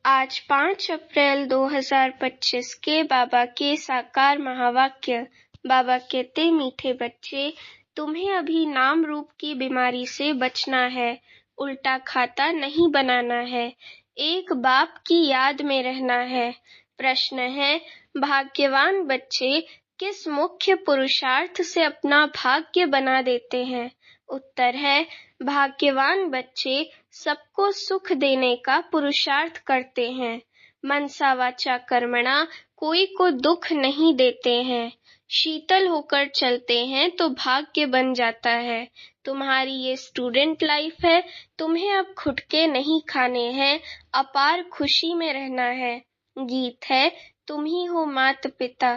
आज 5 अप्रैल 2025 के बाबा के साकार महावाक्य। बाबा कहते, मीठे बच्चे, तुम्हें अभी नाम रूप की बीमारी से बचना है, उल्टा खाता नहीं बनाना है, एक बाप की याद में रहना है। प्रश्न है, भाग्यवान बच्चे किस मुख्य पुरुषार्थ से अपना भाग्य बना देते हैं? उत्तर है, भाग्यवान बच्चे सबको सुख देने का पुरुषार्थ करते हैं। मनसा वाचा कर्मणा कोई को दुख नहीं देते हैं। शीतल होकर चलते हैं तो भाग्य बन जाता है। तुम्हारी ये स्टूडेंट लाइफ है, तुम्हें अब खुटके नहीं खाने हैं, अपार खुशी में रहना है। गीत है, तुम ही हो मात पिता।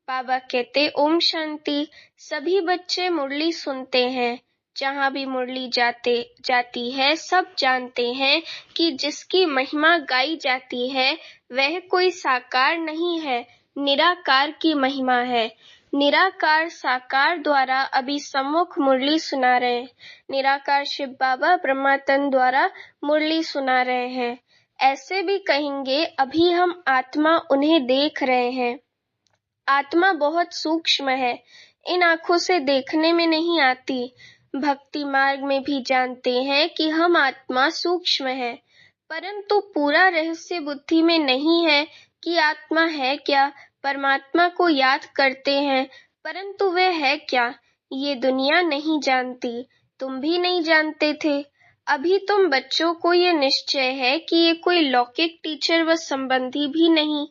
बाबा कहते, ओम शांति। सभी बच्चे मुरली सुनते हैं। जहाँ भी मुरली जाती है, सब जानते हैं कि जिसकी महिमा गाई जाती है वह कोई साकार नहीं है, निराकार की महिमा है। निराकार साकार द्वारा अभी सम्मुख मुरली सुना रहे हैं। निराकार शिव बाबा ब्रह्मातन द्वारा मुरली सुना रहे हैं। ऐसे भी कहेंगे, अभी हम आत्मा उन्हें देख रहे हैं। आत्मा बहुत सूक्ष्म है, इन आंखों से देखने में नहीं आती। भक्ति मार्ग में भी जानते हैं कि हम आत्मा सूक्ष्म है, परंतु पूरा रहस्य बुद्धि में नहीं है कि आत्मा है क्या। परमात्मा को याद करते हैं, परंतु वह है क्या, ये दुनिया नहीं जानती। तुम भी नहीं जानते थे। अभी तुम बच्चों को ये निश्चय है कि ये कोई लौकिक टीचर व संबंधी भी नहीं।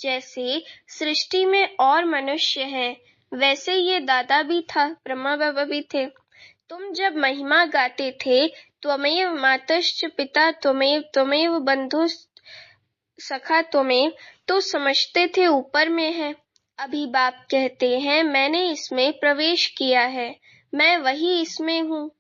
जैसे सृष्टि में और मनुष्य हैं, वैसे ये दादा भी था, ब्रह्मा बाबा भी थे। तुम जब महिमा गाते थे, त्वमेव मातश्च पिता त्वमेव, त्वमेव बंधु सखा त्वमेव, तो समझते थे ऊपर में है। अभी बाप कहते हैं, मैंने इसमें प्रवेश किया है, मैं वही इसमें हूँ।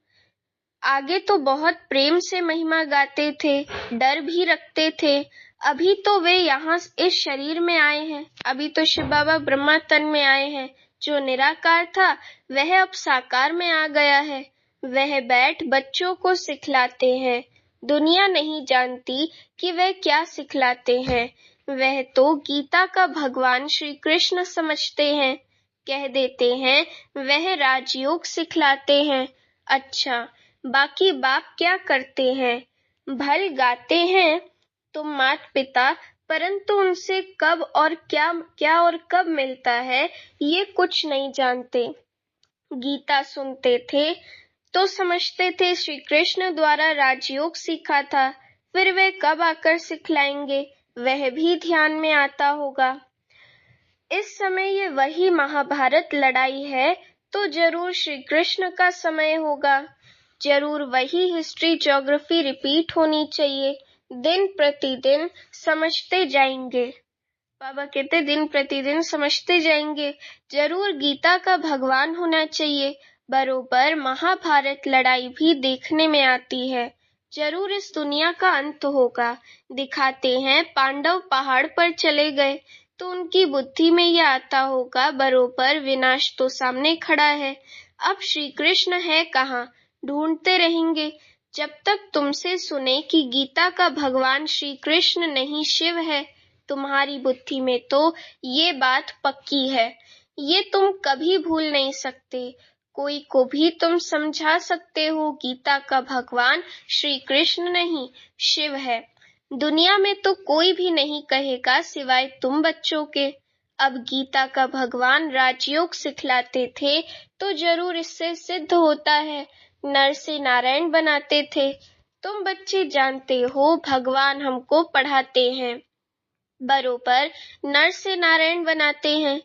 आगे तो बहुत प्रेम से महिमा गाते थे, डर भी रखते थे। अभी तो वे यहाँ इस शरीर में आए हैं। अभी तो शिव बाबा ब्रह्मा तन में आए हैं। जो निराकार था वह अब साकार में आ गया है। वह बैठ बच्चों को सिखलाते हैं। दुनिया नहीं जानती कि वह क्या सिखलाते हैं। वह तो गीता का भगवान श्री कृष्ण समझते हैं। कह देते हैं वह राजयोग सिखलाते हैं। अच्छा, बाकी बाप क्या करते हैं? भल गाते हैं तुम मात पिता, परंतु उनसे कब और क्या और कब मिलता है ये कुछ नहीं जानते। गीता सुनते थे तो समझते थे श्री कृष्ण द्वारा राजयोग सीखा था, फिर वे कब आकर सिखलाएंगे वह भी ध्यान में आता होगा। इस समय ये वही महाभारत लड़ाई है, तो जरूर श्री कृष्ण का समय होगा। जरूर वही हिस्ट्री ज्योग्राफी रिपीट होनी चाहिए। दिन प्रतिदिन समझते जाएंगे। बाबा कहते, दिन प्रतिदिन समझते जाएंगे। जरूर गीता का भगवान होना चाहिए। बरोबर महाभारत लड़ाई भी देखने में आती है। जरूर इस दुनिया का अंत होगा। दिखाते हैं पांडव पहाड़ पर चले गए तो उनकी बुद्धि में यह आता होगा, बरोबर विनाश तो सामने खड़ा है, अब श्री कृष्ण है कहाँ, ढूंढते रहेंगे। जब तक तुमसे सुने कि गीता का भगवान श्री कृष्ण नहीं शिव है, तुम्हारी बुद्धि में तो ये बात पक्की है। ये तुम कभी भूल नहीं सकते। कोई को भी तुम समझा सकते हो गीता का भगवान श्री कृष्ण नहीं शिव है। दुनिया में तो कोई भी नहीं कहेगा सिवाय तुम बच्चों के। अब गीता का भगवान राजयोग सिखलाते थे तो जरूर इससे सिद्ध होता है, नर से नारायण बनाते थे। तुम बच्चे जानते हो भगवान हमको पढ़ाते हैं, बरोबर नर से नारायण बनाते हैं।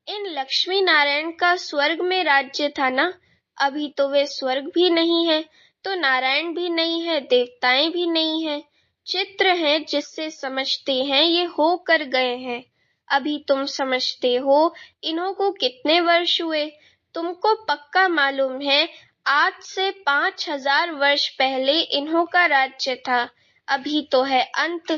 इन लक्ष्मी नारायण का स्वर्ग में राज्य था ना। अभी तो वे स्वर्ग भी नहीं है, तो नारायण भी नहीं है, देवताएं भी नहीं है। चित्र है जिससे समझते हैं ये हो कर गए हैं। अभी तुम समझते हो इन्हों को कितने वर्ष हुए। तुमको पक्का मालूम है आज से 5000 वर्ष पहले इन्हों का राज्य था। अभी तो है अंत,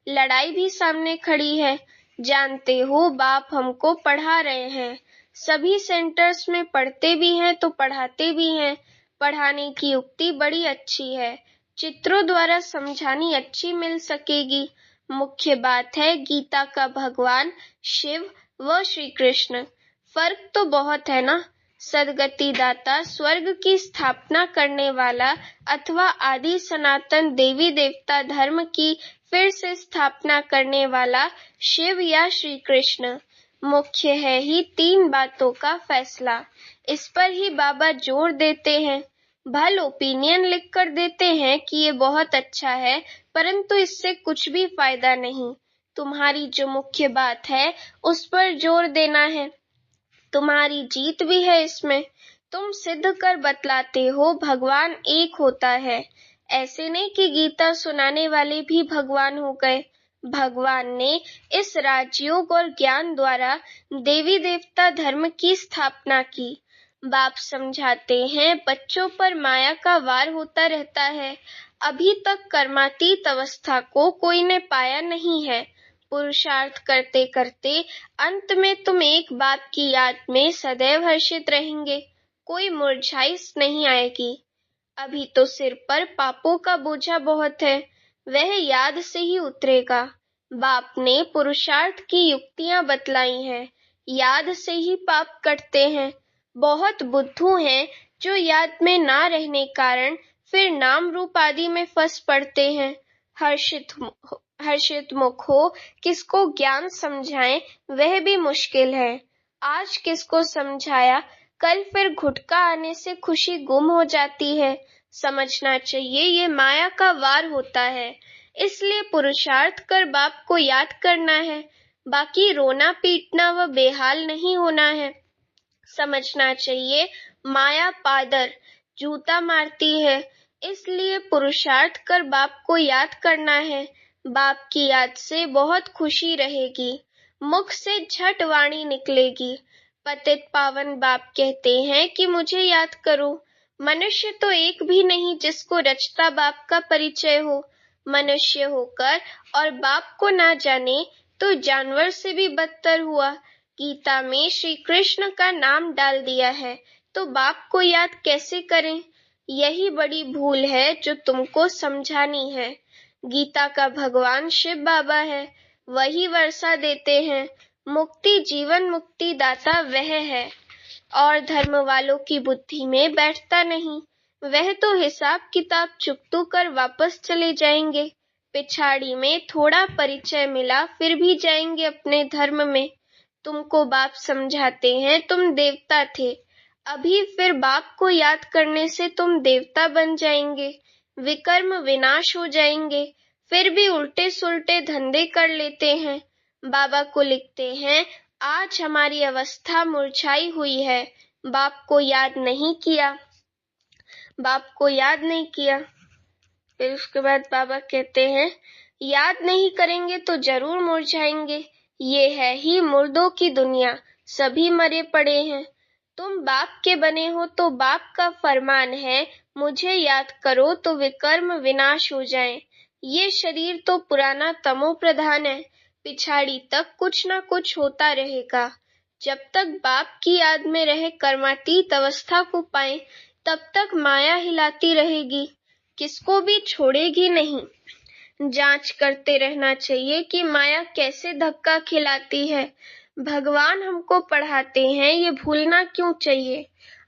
लड़ाई भी सामने खड़ी है। जानते हो बाप हमको पढ़ा रहे हैं। सभी सेंटर्स में पढ़ते भी हैं तो पढ़ाते भी हैं। पढ़ाने की युक्ति बड़ी अच्छी है, चित्रों द्वारा समझानी अच्छी मिल सकेगी। मुख्य बात है गीता का भगवान शिव व श्री कृष्ण। फर्क तो बहुत है ना। सदगति दाता, स्वर्ग की स्थापना करने वाला अथवा आदि सनातन देवी देवता धर्म की फिर से स्थापना करने वाला शिव या श्री कृष्ण। मुख्य है ही 3 बातों का फैसला। इस पर ही बाबा जोर देते हैं। भल ओपिनियन लिख कर देते हैं कि ये बहुत अच्छा है, परंतु इससे कुछ भी फायदा नहीं। तुम्हारी जो मुख्य बात है उस पर जोर देना है। तुम्हारी जीत भी है इसमें। तुम सिद्ध कर बतलाते हो भगवान एक होता है। ऐसे नहीं कि गीता सुनाने वाले भी भगवान हो गए। भगवान ने इस राजयोग और ज्ञान द्वारा देवी देवता धर्म की स्थापना की। बाप समझाते हैं बच्चों पर माया का वार होता रहता है। अभी तक कर्मातीत अवस्था को कोई ने पाया नहीं है। पुरुषार्थ करते करते अंत में तुम एक बाप की याद में सदैव हर्षित रहेंगे। कोई मुरझाइश नहीं आएगी। अभी तो सिर पर पापों का बोझा बहुत है, वह याद से ही उतरेगा। बाप ने पुरुषार्थ की युक्तियां बतलाई हैं। याद से ही पाप कटते हैं। बहुत बुद्धू हैं जो याद में ना रहने कारण फिर नाम रूप आदि में फंस पड़ते हैं। हर्षित मुख हो किसको ज्ञान समझाएं वह भी मुश्किल है। आज किसको समझाया, कल फिर घुटका आने से खुशी गुम हो जाती है। समझना चाहिए ये माया का वार होता है। इसलिए पुरुषार्थ कर बाप को याद करना है। बाकी रोना पीटना व बेहाल नहीं होना है। समझना चाहिए माया पादर जूता मारती है। इसलिए पुरुषार्थ कर बाप को याद करना है। बाप की याद से बहुत खुशी रहेगी। मुख से झट वाणी निकलेगी। पतित पावन बाप कहते हैं कि मुझे याद करो। मनुष्य तो एक भी नहीं जिसको रचता बाप का परिचय हो। मनुष्य होकर और बाप को ना जाने तो जानवर से भी बदतर हुआ। गीता में श्री कृष्ण का नाम डाल दिया है तो बाप को याद कैसे करें? यही बड़ी भूल है जो तुमको समझानी है। गीता का भगवान शिव बाबा है, वही वर्षा देते हैं। मुक्ति जीवन मुक्ति दाता वह है और धर्म वालों की बुद्धि में बैठता नहीं। वह तो हिसाब किताब चुकतू कर वापस चले जाएंगे। पिछाड़ी में थोड़ा परिचय मिला फिर भी जाएंगे अपने धर्म में। तुमको बाप समझाते हैं तुम देवता थे, अभी फिर बाप को याद करने से तुम देवता बन जाएंगे। विकर्म विनाश हो जाएंगे। फिर भी उल्टे सुलटे धंधे कर लेते हैं। बाबा को लिखते हैं आज हमारी अवस्था मुरझाई हुई है। बाप को याद नहीं किया। फिर उसके बाद बाबा कहते हैं याद नहीं करेंगे तो जरूर मुरझाएंगे। ये है ही मुर्दों की दुनिया, सभी मरे पड़े हैं। तुम बाप के बने हो तो बाप का फरमान है मुझे याद करो तो विकर्म विनाश हो जाए। ये शरीर तो पुराना तमो प्रधान है, पिछाड़ी तक कुछ ना कुछ होता रहेगा। जब तक बाप की याद में रहे कर्मातीत अवस्था को पाए तब तक माया हिलाती रहेगी, किसको भी छोड़ेगी नहीं। जांच करते रहना चाहिए कि माया कैसे धक्का खिलाती है। भगवान हमको पढ़ाते हैं ये भूलना क्यों चाहिए।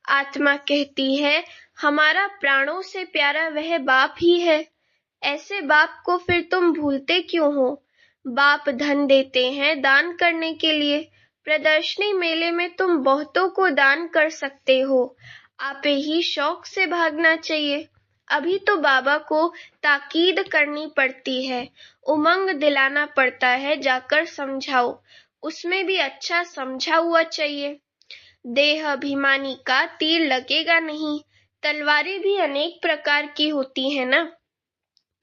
आत्मा कहती है हमारा प्राणों से प्यारा वह बाप ही है। ऐसे बाप को फिर तुम भूलते क्यों हो। बाप धन देते हैं दान करने के लिए। प्रदर्शनी मेले में तुम बहुतों को दान कर सकते हो। आपे ही शौक से भागना चाहिए। अभी तो बाबा को ताकीद करनी पड़ती है, उमंग दिलाना पड़ता है। जाकर समझाओ, उसमें भी अच्छा समझा हुआ चाहिए। देह अभिमानी का तीर लगेगा नहीं। तलवारें भी अनेक प्रकार की होती है ना।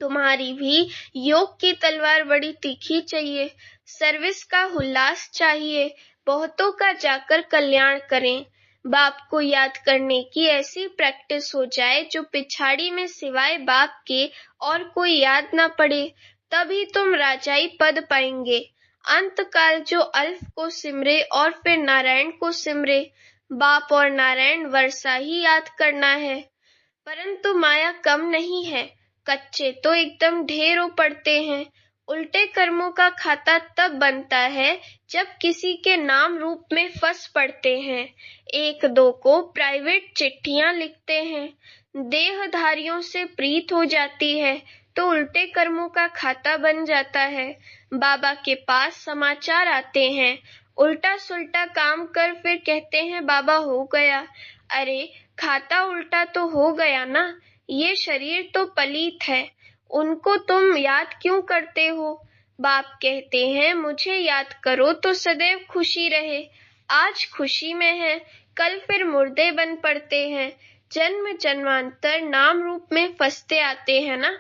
तुम्हारी भी योग की तलवार बड़ी तीखी चाहिए। सर्विस का उल्लास चाहिए। बहुतों का जाकर कल्याण करें। बाप को याद करने की ऐसी प्रैक्टिस हो जाए जो पिछाड़ी में सिवाय बाप के और कोई याद ना पड़े, तभी तुम राजाई पद पाएंगे। अंत काल जो अल्फ को सिमरे और फिर नारायण को सिमरे। बाप और नारायण वर्षा ही याद करना है। परंतु माया कम नहीं है, कच्चे तो एकदम ढेरों पड़ते हैं। उल्टे कर्मों का खाता तब बनता है जब किसी के नाम रूप में फंस पड़ते हैं, एक दो को प्राइवेट चिट्ठियां लिखते हैं, देहधारियों से प्रीत हो जाती है तो उल्टे कर्मों का खाता बन जाता है। बाबा के पास समाचार आते हैं, उल्टा सुल्टा काम कर फिर कहते हैं बाबा हो गया। अरे खाता उल्टा तो हो गया ना, ये शरीर तो पलीत है, उनको तुम याद क्यों करते हो? बाप कहते हैं मुझे याद करो तो सदैव खुशी रहे। आज खुशी में है, कल फिर मुर्दे बन पड़ते हैं, जन्म जन्मांतर नाम रूप में फंसते आते हैं ना।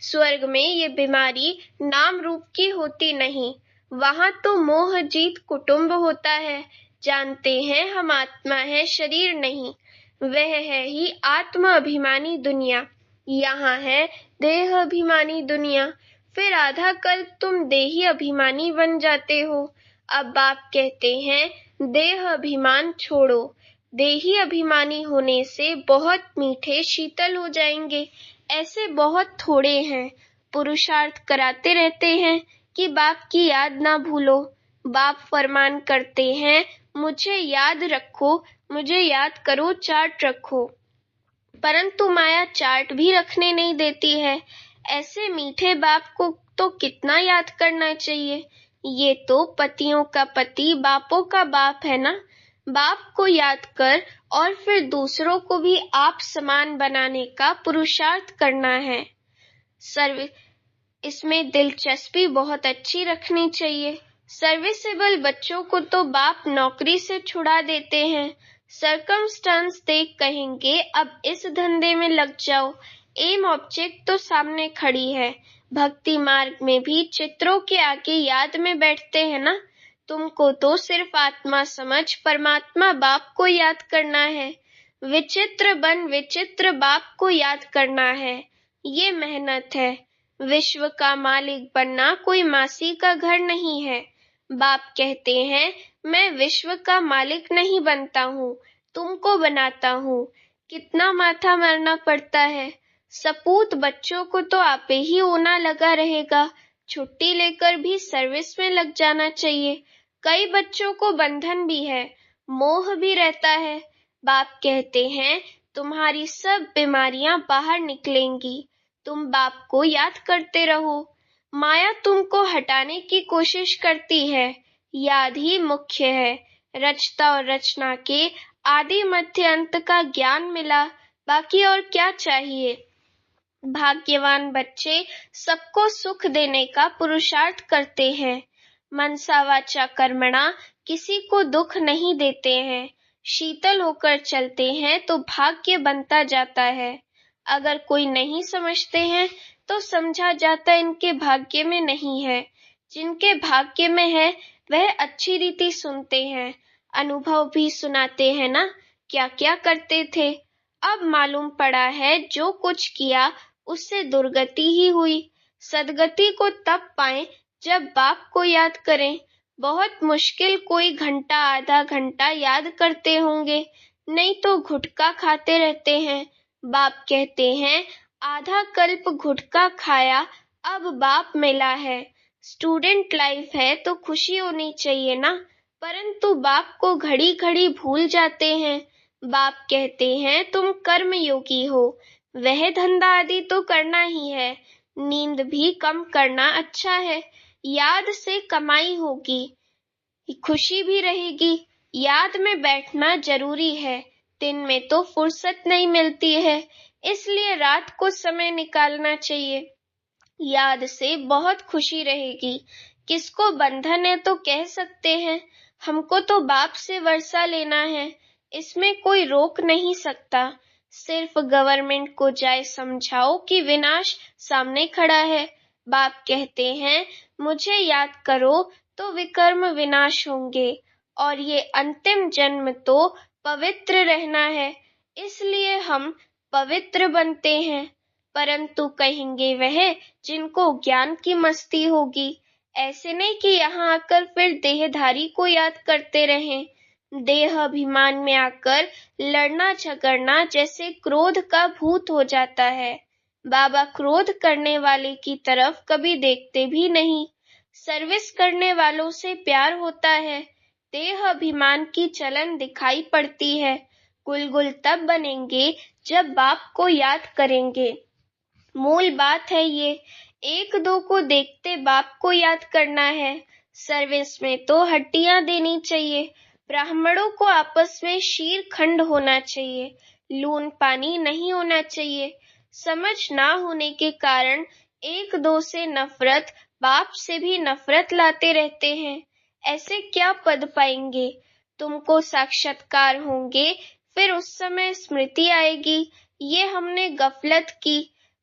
स्वर्ग में ये बीमारी नाम रूप की होती नहीं, वहां तो मोह जीत कुटुंब होता है, जानते हैं हम आत्मा है शरीर नहीं, वह है ही आत्म अभिमानी दुनिया, यहाँ है देह अभिमानी दुनिया। फिर आधा कल्प तुम देही अभिमानी बन जाते हो। अब बाप कहते हैं देह अभिमान छोड़ो, देही अभिमानी होने से बहुत मीठे शीतल हो जाएंगे। ऐसे बहुत थोड़े हैं, पुरुषार्थ कराते रहते हैं कि बाप की याद ना भूलो। बाप फरमान करते हैं मुझे याद रखो, मुझे याद करो, चार्ट रखो, परंतु माया चार्ट भी रखने नहीं देती है। ऐसे मीठे बाप को तो कितना याद करना चाहिए। ये तो पतियों का पति बापों का बाप है ना। बाप को याद कर और फिर दूसरों को भी आप समान बनाने का पुरुषार्थ करना है। इसमें दिलचस्पी बहुत अच्छी रखनी चाहिए। सर्विसेबल बच्चों को तो बाप नौकरी से छुड़ा देते हैं, सर्कमस्टांस देख कहेंगे अब इस धंधे में लग जाओ। एम ऑब्जेक्ट तो सामने खड़ी है। भक्ति मार्ग में भी चित्रों के आगे याद में बैठते हैं ना। तुमको तो सिर्फ आत्मा समझ परमात्मा बाप को याद करना है। विचित्र बन विचित्र बाप को याद करना है, ये मेहनत है। विश्व का मालिक बनना कोई मासी का घर नहीं है। बाप कहते हैं मैं विश्व का मालिक नहीं बनता हूँ, तुमको बनाता हूँ। कितना माथा मारना पड़ता है। सपूत बच्चों को तो आपे ही होना लगा रहेगा, छुट्टी लेकर भी सर्विस में लग जाना चाहिए। कई बच्चों को बंधन भी है, मोह भी रहता है। बाप कहते हैं तुम्हारी सब बीमारियां बाहर निकलेंगी, तुम बाप को याद करते रहो। माया तुमको हटाने की कोशिश करती है, याद ही मुख्य है। रचता और रचना के आदि मध्य अंत का ज्ञान मिला, बाकी और क्या चाहिए। भाग्यवान बच्चे सबको सुख देने का पुरुषार्थ करते हैं। मनसा वाचा कर्मणा किसी को दुख नहीं देते हैं। शीतल होकर चलते हैं तो भाग्य बनता जाता है। अगर कोई नहीं समझते हैं तो समझा जाता इनके भाग्य में नहीं है। जिनके भाग्य में है वह अच्छी रीति सुनते हैं, अनुभव भी सुनाते हैं ना, क्या क्या करते थे। अब मालूम पड़ा है जो कुछ किया उससे दुर्गति ही हुई। सदगति को तब पाएं जब बाप को याद करें। बहुत मुश्किल कोई घंटा आधा घंटा याद करते होंगे, नहीं तो गुटखा खाते रहते हैं। बाप कहते हैं आधा कल्प गुटखा खाया, अब बाप मिला है। स्टूडेंट लाइफ है तो खुशी होनी चाहिए ना, परंतु बाप को घड़ी घड़ी भूल जाते हैं। बाप कहते हैं तुम कर्म योगी हो, वह धंधा आदि तो करना ही है, नींद भी कम करना अच्छा है। याद से कमाई होगी, खुशी भी रहेगी। याद में बैठना जरूरी है, दिन में तो फुर्सत नहीं मिलती है, इसलिए रात को समय निकालना चाहिए। याद से बहुत खुशी रहेगी। किसको बंधन है तो कह सकते हैं, हमको तो बाप से वर्षा लेना है, इसमें कोई रोक नहीं सकता। सिर्फ गवर्नमेंट को जाए समझाओ कि विनाश सामने खड़ा है। बाप कहते हैं मुझे याद करो तो विकर्म विनाश होंगे, और ये अंतिम जन्म तो पवित्र रहना है, इसलिए हम पवित्र बनते हैं। परंतु कहेंगे वह जिनको ज्ञान की मस्ती होगी। ऐसे नहीं कि यहाँ आकर फिर देहधारी को याद करते रहें। देह अभिमान में आकर लड़ना झगड़ना जैसे क्रोध का भूत हो जाता है। बाबा क्रोध करने वाले की तरफ कभी देखते भी नहीं। सर्विस करने वालों से प्यार होता है। देह अभिमान की चलन दिखाई पड़ती है। गुलगुल तब बनेंगे जब बाप को याद करेंगे। मूल बात है ये, एक दो को देखते बाप को याद करना है। सर्विस में तो हड्डियां देनी चाहिए। ब्राह्मणों को आपस में शीर खंड होना चाहिए, लून पानी नहीं होना चाहिए। समझ ना होने के कारण एक दो से नफरत, बाप से भी नफरत लाते रहते हैं। ऐसे क्या पद पाएंगे? तुमको साक्षात्कार होंगे, फिर उस समय स्मृति आएगी, ये हमने गफलत की।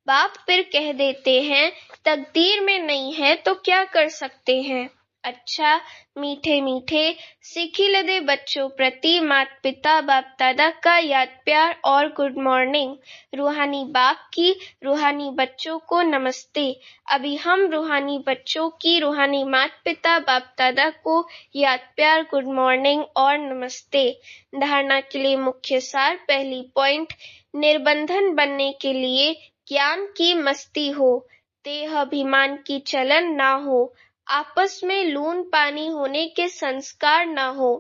बाप फिर कह देते हैं, तकदीर में नहीं है तो क्या कर सकते हैं। अच्छा, मीठे मीठे सीखी लदे बच्चों प्रति माता पिता बाप दादा का याद प्यार और गुड मॉर्निंग। रूहानी बाप की रूहानी बच्चों को नमस्ते। अभी हम रूहानी बच्चों की रूहानी माता पिता बाप दादा को याद प्यार गुड मॉर्निंग और नमस्ते। धारणा के लिए मुख्य सार। पहली पॉइंट, निर्बंधन बनने के लिए ज्ञान की मस्ती हो, देह अभिमान की चलन ना हो, आपस में लून पानी होने के संस्कार ना हो।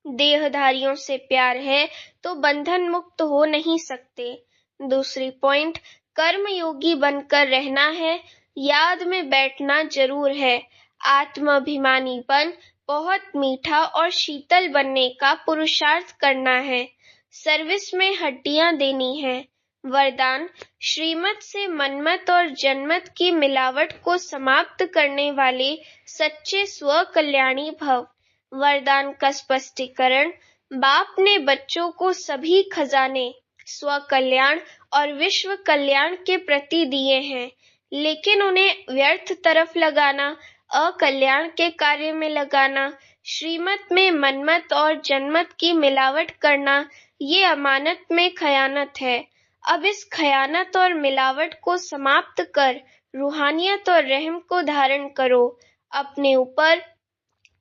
देहधारियों से प्यार है तो बंधन मुक्त हो नहीं सकते। दूसरी पॉइंट, कर्म योगी बनकर रहना है, याद में बैठना जरूर है। आत्माभिमानी बन बहुत मीठा और शीतल बनने का पुरुषार्थ करना है। सर्विस में हड्डियां देनी है। वरदान, श्रीमत से मनमत और जनमत की मिलावट को समाप्त करने वाले सच्चे स्व कल्याणी भव। वरदान का स्पष्टीकरण, बाप ने बच्चों को सभी खजाने स्व कल्याण और विश्व कल्याण के प्रति दिए हैं, लेकिन उन्हें व्यर्थ तरफ लगाना, अकल्याण के कार्य में लगाना, श्रीमत में मनमत और जनमत की मिलावट करना, ये अमानत में खयानत है। अब इस खयानत और मिलावट को समाप्त कर रूहानियत और रहम को धारण करो। अपने ऊपर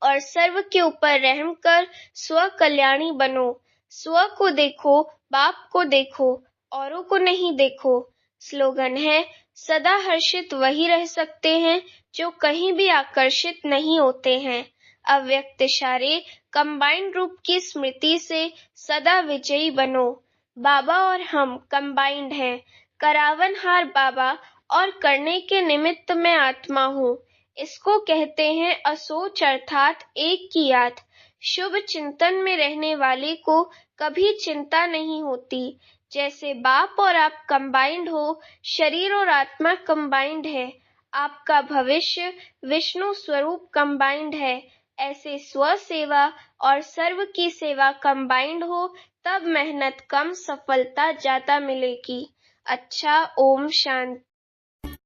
और सर्व के ऊपर रहम कर स्व कल्याणी बनो। स्व को देखो, बाप को देखो, औरों को नहीं देखो। स्लोगन है, सदा हर्षित वही रह सकते हैं जो कहीं भी आकर्षित नहीं होते हैं। अव्यक्त इशारे कंबाइंड रूप की स्मृति से सदा विजयी बनो। बाबा और हम कंबाइंड हैं। करावनहार बाबा और करने के निमित्त मैं आत्मा हूँ। इसको कहते हैं असोच अर्थात एक की याद। शुभ चिंतन में रहने वाले को कभी चिंता नहीं होती। जैसे बाप और आप कंबाइंड हो, शरीर और आत्मा कंबाइंड है। आपका भविष्य विष्णु स्वरूप कंबाइंड है। ऐसे स्व सेवा और सर्व की सेवा कंबाइंड हो, तब मेहनत कम, सफलता ज्यादा मिलेगी। अच्छा, ओम शांति।